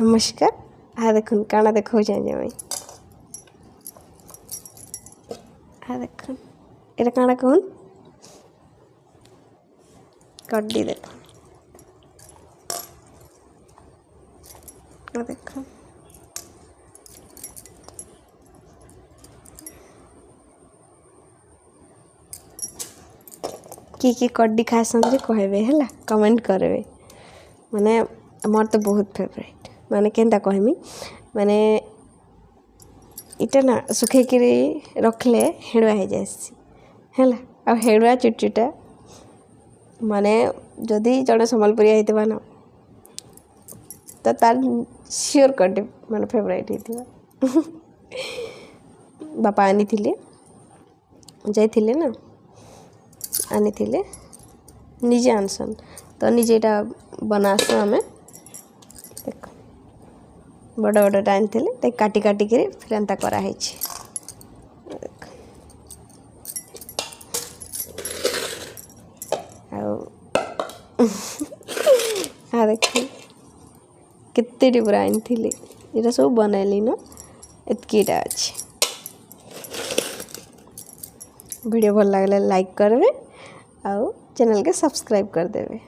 नमस्कार। आ देखुन काना देखो जाए मुई आ देखुन एटा काना कहून कड्डी देखो आ देखो कि कड्डी खासन जे कहबे हला कमेंट करबे माने मोर तो बहुत फेवरेट माने केनता कहमी माने इटा ना सुखे किरी रखले हेड़ुआ हो जासी है आ हेड़ुआ चुटचुटा माने जदि जड़े संबलपुरिया होता ना तो तार श्योर कड्डी माने फेवरेट होता बापा आनी जाइए ना आनी निजे आनसन तो निजे इटा बनासु आमे देख बड़ बड़टा आनी काटी काटी करी फिर एंता कराई आ देख केते पूरा आनी ये सब बनैली न एतकीटा अच्छे वीडियो भल लगे लाइक करबे आउ चैनल के सब्सक्राइब कर देवे।